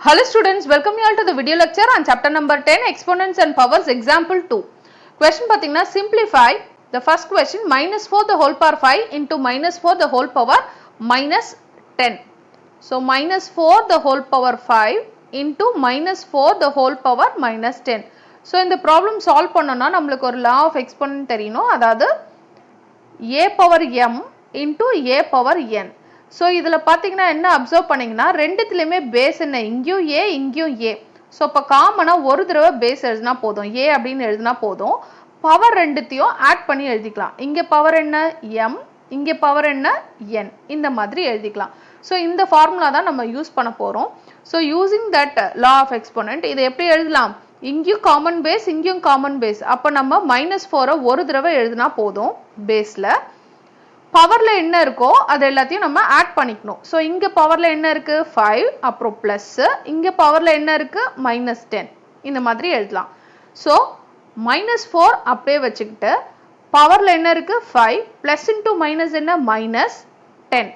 Hello students, welcome you all to the video lecture on chapter number 10 exponents and powers example 2. Question pathina simplify the first question minus 4 the whole power 5 into minus 4 the whole power minus 10. So minus 4 the whole power 5 into minus 4 the whole power minus 10. So in the problem solve பண்ணோம்னா நமக்கு ஒரு law of exponent தெரியணும் அதாவது a power m into a power n. So இதுல பாத்தீங்கன்னா என்ன observe பண்ணீங்கன்னா ரெண்டுத்துலயுமே base என்ன இங்கேயும் a இங்கேயும் a. சோ அப்ப காமனா ஒரு தடவை பேஸ் எழுதினா போதும் a அப்படின்னு எழுதினா போதும் பவர் ரெண்டுத்தையும் ஆட் பண்ணி எழுதிக்கலாம். இங்க பவர் என்ன m இங்க பவர் என்ன n இந்த மாதிரி எழுதிக்கலாம். சோ இந்த ஃபார்முலா தான் நம்ம யூஸ் பண்ண போறோம். So using that law of exponent இதை எப்படி எழுதலாம் இங்கேயும் காமன் பேஸ் இங்கேயும் காமன் பேஸ் அப்ப நம்ம -4 ஒரு தடவை எழுதினா போதும் பேஸ்ல பவர்ல என்ன இருக்கோ அது எல்லாத்தையும் நம்ம ஆட் பண்ணிக்கணும். சோ இங்க பவர்ல என்ன இருக்கு 5 அப்புறம் பிளஸ் இங்க பவர்ல என்ன இருக்கு -10 இந்த மாதிரி எழுதலாம். சோ -4 அப்படியே வச்சுக்கிட்டு பவர்ல என்ன இருக்கு 5 பிளஸ் இன்டு மைனஸ் என்ன -10.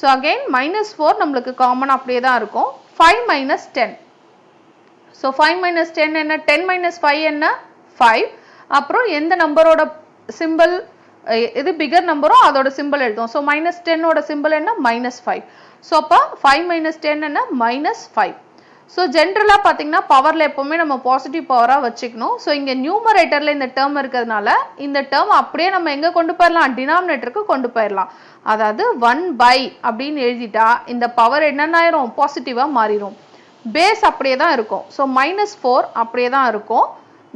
சோ அகைன் -4 நமக்கு காமன் அப்படியே தான் இருக்கும் 5 -10. சோ 5 10 என்ன 10 5 என்ன 5 அப்புறம் எந்த நம்பரோட சிம்பல் இது பிகர் நம்பரோ அதோட சிம்பல் எழுதுவோம். சோ -10 ஓட சிம்பல் என்ன -5. சோ அப்ப 5 10 என்ன -5. சோ ஜெனரலா பாத்தீங்கன்னா பவர்ல எப்பவுமே நம்ம பாசிட்டிவ் பவரா வச்சுக்கணும். சோ இங்க நியூமரேட்டர்ல இந்த டேர்ம் இருக்கிறதுனால இந்த டேர்ம் அப்படியே நம்ம எங்க கொண்டு போயிடலாம் டினாமினேட்டருக்கு கொண்டு போயிடலாம். அதாவது 1 அப்படின்னு எழுதிட்டா இந்த பவர் என்னன்னு ஆயிரும் பாசிட்டிவா மாறிடும். பேஸ் அப்படியே தான் இருக்கும். சோ -4 அப்படியே தான் இருக்கும்.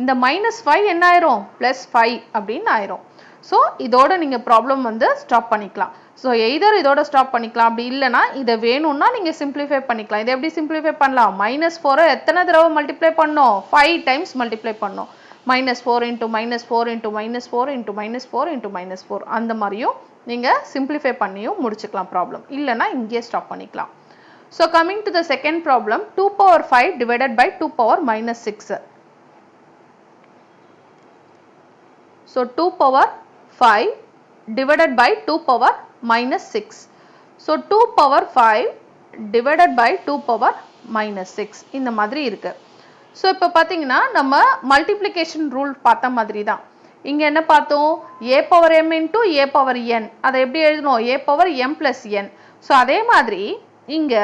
இந்த -5 என்ன ஆயிரும் +5 அப்படின்னு ஆயிரும். சோ இதோட நீங்க ப்ராப்ளம் வந்து ஸ்டாப் பண்ணிக்கலாம். சோ எய்தர் இதோட ஸ்டாப் பண்ணிக்கலாம் அப்படி இல்லனா இத வேணும்னா நீங்க சிம்பிளிஃபை பண்ணிக்கலாம். இத எப்படி சிம்பிளிஃபை பண்ணலாம் -4 எத்தனை தடவை மல்டிப்ளை பண்ணோம் 5 டைம்ஸ் மல்டிப்ளை பண்ணோம். -4 into -4 into -4 into -4 into -4 அந்த மாதிரியும் நீங்க சிம்பிளிஃபை பண்ணியும் முடிச்சுக்கலாம் ப்ராப்ளம். இல்லனா இங்கேயே ஸ்டாப் பண்ணிக்கலாம். So coming to the second problem 2 power 5 divided by 2 power -6. So 2 power 5 divided by 2 power -6. So 2 power 5 divided by 2 power -6 இந்த மாதிரி இருக்கு. So இப்ப பாத்தீங்கன்னா நம்ம மல்டிப்ளிகேஷன் ரூல் பார்த்த மாதிரி தான். இங்க என்ன பார்த்தோம் a power m into a power n அதை எப்படி எழுதணும் a power m plus n. So அதே மாதிரி இங்க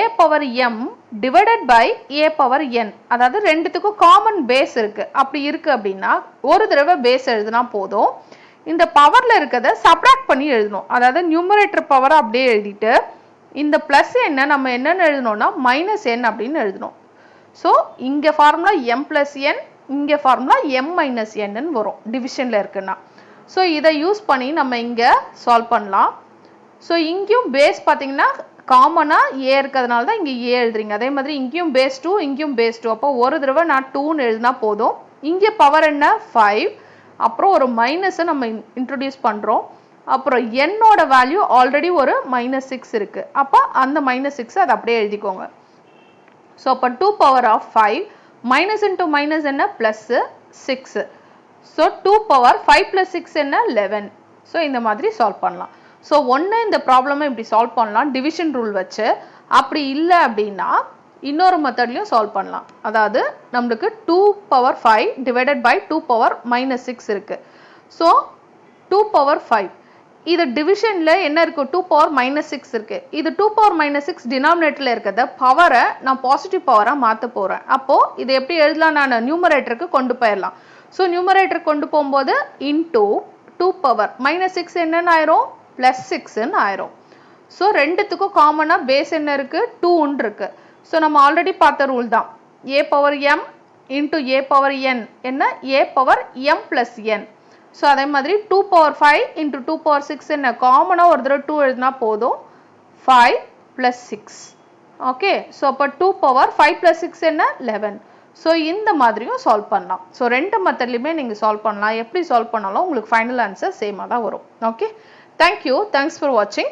a power m divided by a power n அதாவது ரெண்டுத்துக்கும் காமன் பேஸ் இருக்கு. அப்படி இருக்கு அப்படின்னா ஒரு தடவை பேஸ் எழுதினா போதும். இந்த பவர்ல இருக்கதை சப்ராக்ட் பண்ணி எழுதணும். அதாவது நியூமரேட்டர் பவர் அப்படியே எழுதிட்டு இந்த பிளஸ் என்ன நம்ம என்னன்னு எழுதணும்னா -n அப்படின்னு எழுதணும். சோ இங்க ஃபார்முலா m plus n இங்க ஃபார்முலா m minus n ன்னு வரும் டிவிஷன்ல இருக்குன்னா. சோ இதை யூஸ் பண்ணி நம்ம இங்க சால்வ் பண்ணலாம். சோ இங்கேயும் பேஸ் பாத்தீங்கன்னா காமனா a இருக்கிறதுனால தான் இங்க a எழுதுறீங்க. அதே மாதிரி இங்கேயும் பேஸ் 2 இங்கேயும் பேஸ் 2 அப்போ ஒரு தடவை நான் 2 ன்னு எழுதினா போதும். இங்க பவர் என்ன 5 அப்புறம் ஒரு மைனஸ் நம்ம இன்ட்ரோடியூஸ் பண்றோம். அப்புறம் n ஓட வேல்யூ ஆல்ரெடி ஒரு -6 இருக்கு. அப்ப அந்த -6 அதை அப்படியே எழுதிக்கோங்க. சோ அப்ப 2 power of 5 minus into minus என்ன +6. சோ 2 பவர் 5 + 6 என்ன 11. சோ இந்த மாதிரி சால்வ் பண்ணலாம். சோ ஒன்னு இந்த ப்ராப்ளமை இப்படி சால்வ் பண்ணலாம் டிவிஷன் ரூல் வச்சு. அப்படி இல்ல அப்படின்னா இன்னொரு மெத்தட்லயும் சால்வ் பண்ணலாம். அதாவது நமக்கு 2 பவர் 5 டிவைடட் பை 2 பவர் -6 இருக்கு. சோ 2 பவர் 5 இது டிவிஷன்ல என்ன இருக்கு 2 பவர் -6 இருக்கு. இது 2 பவர் -6 டினாமினேட்டர்ல இருக்கிறத பவரை நான் பாசிட்டிவ் பவரா மாத்த போறேன். அப்போ இது எப்படி எழுதலாம் நான் நியூமரேட்டருக்கு கொண்டு போயிடலாம். சோ நியூமரேட்டர் கொண்டு போகும்போது இன்டு 2 பவர் -6 என்னன்னு ஆயிரும் +6 ன்னு ஆயிரும். சோ ரெண்டுத்துக்கும் காமனா பேஸ் என்ன இருக்கு 2 ன்னு இருக்கு. சோ நம்ம ஆல்ரெடி பார்த்த ரூல் தான் a power m into a power n என்ன a power m plus n. So அதே மாதிரி 2 பவர் 5 into 2 பவர் 6 என்ன காமனா ஒரு தடவை 2 எழுதினா போதும் 5 plus 6. ஓகே சோ அப்ப 2 பவர் 5 plus 6 என்ன 11. சோ இந்த மாதிரியும் சால்வ் பண்ணலாம். சோ ரெண்டு மெத்தட்லயுமே நீங்க சால்வ் பண்ணலாம். எப்படி சால்வ் பண்ணாலும் உங்களுக்கு ஃபைனல் ஆன்சர் சேமா தான் வரும். Okay thank you thanks for watching.